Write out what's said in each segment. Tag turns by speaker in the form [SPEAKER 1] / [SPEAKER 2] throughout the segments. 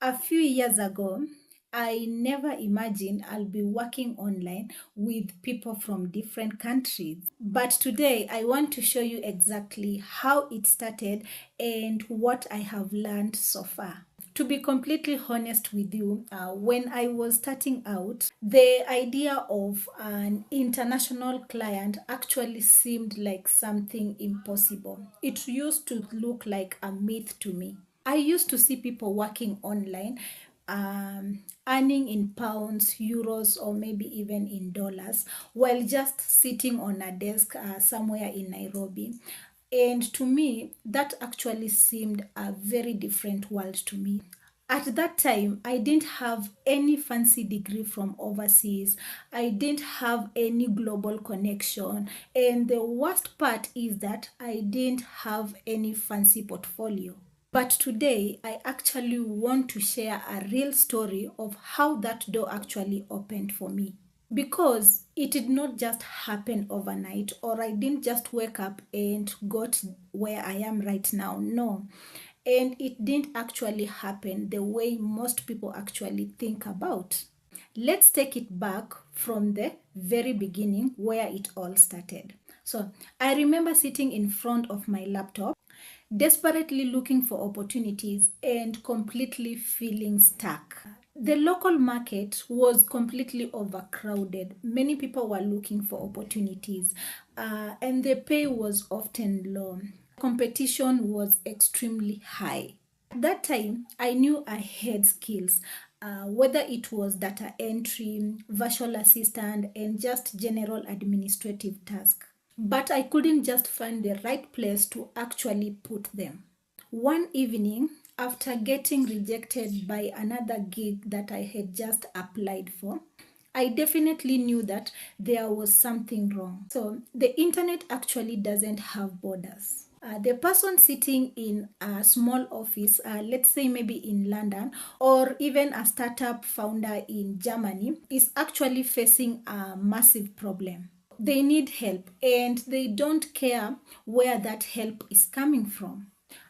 [SPEAKER 1] A few years ago, I never imagined I'll be working online with people from different countries. But today, I want to show you exactly how it started and what I have learned so far. To be completely honest with you, when I was starting out, the idea of an international client actually seemed like something impossible. It used to look like a myth to me. I used to see people working online, earning in pounds, euros, or maybe even in dollars, while just sitting on a desk somewhere in Nairobi. And to me, that actually seemed a very different world to me. At that time, I didn't have any fancy degree from overseas. I didn't have any global connection. And the worst part is that I didn't have any fancy portfolio. But today, I actually want to share a real story of how that door actually opened for me. Because it did not just happen overnight, or I didn't just wake up and got where I am right now. No. And it didn't actually happen the way most people actually think about. Let's take it back from the very beginning where it all started. So I remember sitting in front of my laptop, desperately looking for opportunities and completely feeling stuck. The local market was completely overcrowded. Many people were looking for opportunities, and the pay was often low. Competition was extremely high. At that time, I knew I had skills, whether it was data entry, virtual assistant, and just general administrative tasks. But I couldn't just find the right place to actually put them. One evening, after getting rejected by another gig that I had just applied for, I definitely knew that there was something wrong. So, the internet actually doesn't have borders. The person sitting in a small office, let's say maybe in London, or even a startup founder in Germany, is actually facing a massive problem. They need help and they don't care where that help is coming from,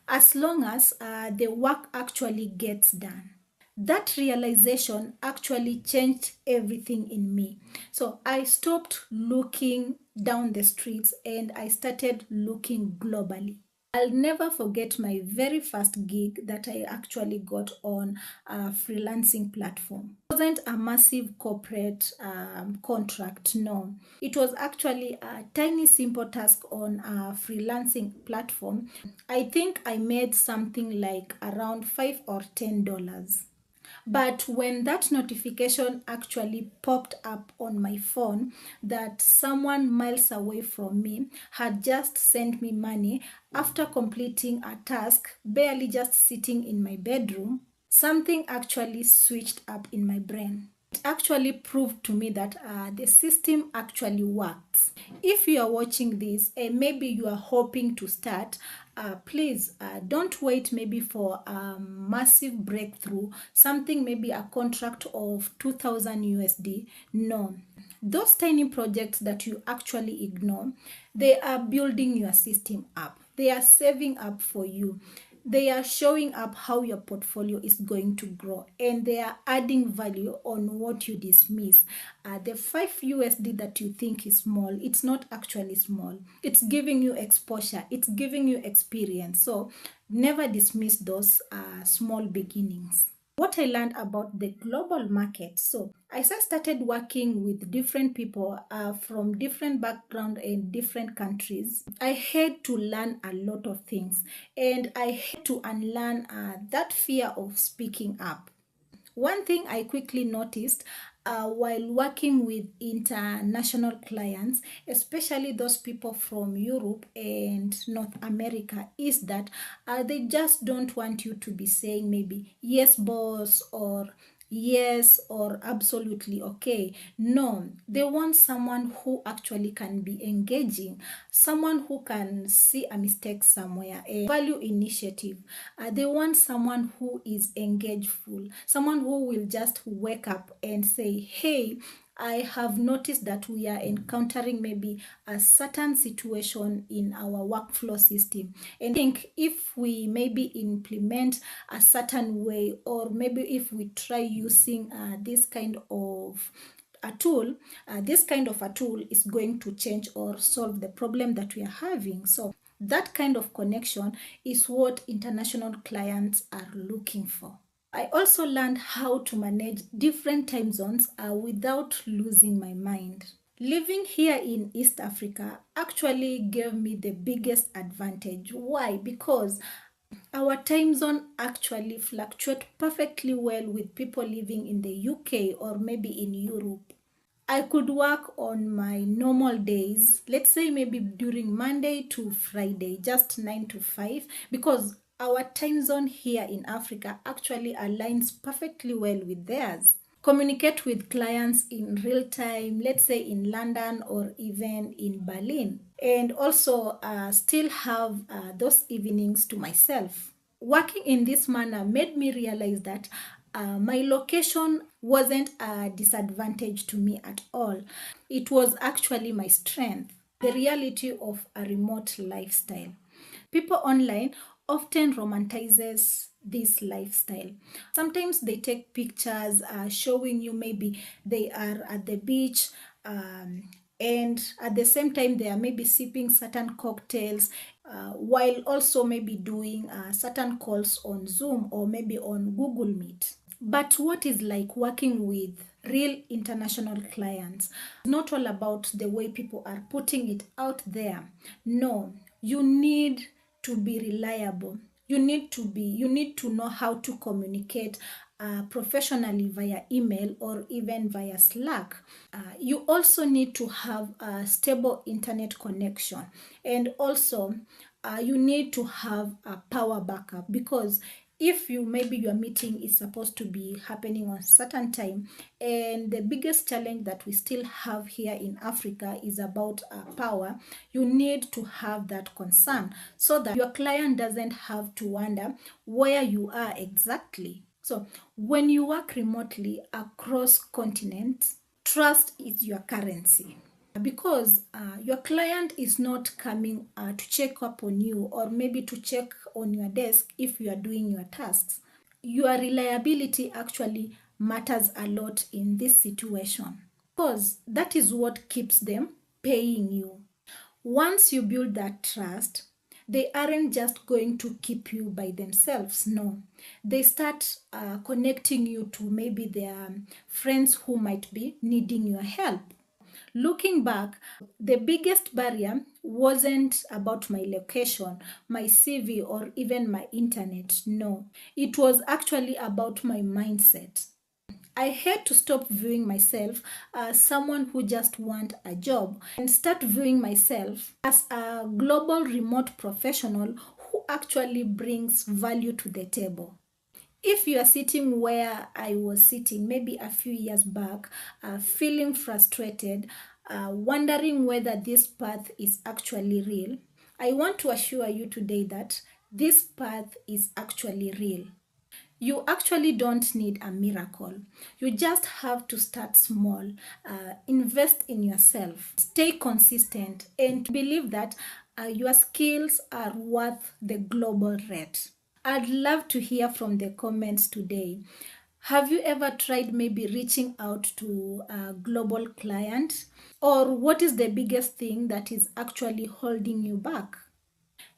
[SPEAKER 1] as long as the work actually gets done. That realization actually changed everything in me. So I stopped looking down the streets and I started looking globally. I'll never forget my very first gig that I actually got on a freelancing platform. It wasn't a massive corporate contract, no. It was actually a tiny, simple task on a freelancing platform. I think I made something like around $5 or $10. But when that notification actually popped up on my phone that someone miles away from me had just sent me money after completing a task, barely just sitting in my bedroom, something actually switched up in my brain. It actually proved to me that the system actually works. If you are watching this and maybe you are hoping to start, please don't wait maybe for a massive breakthrough, something maybe a contract of 2000 USD. No. Those tiny projects that you actually ignore, they are building your system up. They are saving up for you. They are showing up how your portfolio is going to grow and they are adding value on what you dismiss. The 5 USD that you think is small, it's not actually small. It's giving you exposure, it's giving you experience. So never dismiss those small beginnings. What I learned about the global market. So as I started working with different people from different backgrounds and different countries, I had to learn a lot of things and I had to unlearn that fear of speaking up. One thing I quickly noticed while working with international clients, especially those people from Europe and North America, is that they just don't want you to be saying maybe, yes, boss, or yes, or absolutely okay. No, they want someone who actually can be engaging, someone who can see a mistake somewhere, a value initiative. They want someone who is engageful, someone who will just wake up and say, hey, I have noticed that we are encountering maybe a certain situation in our workflow system. And I think if we maybe implement a certain way, or maybe if we try using this kind of a tool, this kind of a tool is going to change or solve the problem that we are having. So that kind of connection is what international clients are looking for. I also learned how to manage different time zones without losing my mind. Living here in East Africa actually gave me the biggest advantage. Why? Because our time zone actually fluctuates perfectly well with people living in the UK or maybe in Europe. I could work on my normal days, let's say maybe during Monday to Friday, just 9 to 5, because our time zone here in Africa actually aligns perfectly well with theirs. Communicate with clients in real time, let's say in London or even in Berlin, and also still have those evenings to myself. Working in this manner made me realize that my location wasn't a disadvantage to me at all. It was actually my strength, the reality of a remote lifestyle. People online often romanticizes this lifestyle. Sometimes they take pictures showing you maybe they are at the beach, and at the same time they are maybe sipping certain cocktails, while also maybe doing certain calls on Zoom or maybe on Google Meet. But what is like working with real international clients? Not all about the way people are putting it out there. No, you need to be reliable. You need to know how to communicate professionally via email or even via Slack. You also need to have a stable internet connection, and also you need to have a power backup, because if you maybe your meeting is supposed to be happening on certain time, and the biggest challenge that we still have here in Africa is about power, you need to have that concern so that your client doesn't have to wonder where you are exactly. So when you work remotely across continents, trust is your currency, because your client is not coming to check up on you or maybe to check on your desk if you are doing your tasks. Your reliability actually matters a lot in this situation, because that is what keeps them paying you. Once you build that trust, they aren't just going to keep you by themselves. No, they start connecting you to maybe their friends who might be needing your help. Looking back, the biggest barrier wasn't about my location, my CV, or even my internet. No, it was actually about my mindset. I had to stop viewing myself as someone who just want a job and start viewing myself as a global remote professional who actually brings value to the table. If you are sitting where I was sitting maybe a few years back, feeling frustrated, wondering whether this path is actually real, I want to assure you today that this path is actually real. You actually don't need a miracle. You just have to start small, invest in yourself, stay consistent, and believe that your skills are worth the global rate. I'd love to hear from the comments today. Have you ever tried maybe reaching out to a global client? Or what is the biggest thing that is actually holding you back?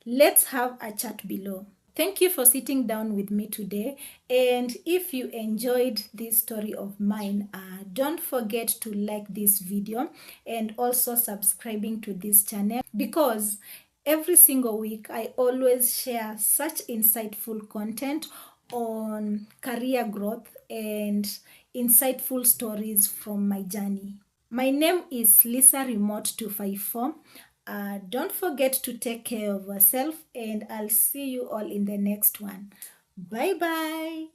[SPEAKER 1] Let's have a chat below. Thank you for sitting down with me today. And if you enjoyed this story of mine, don't forget to like this video and also subscribing to this channel, because every single week I always share such insightful content on career growth and insightful stories from my journey. My name is Lisa Remote 254. Don't forget to take care of yourself, and I'll see you all in the next one. Bye bye.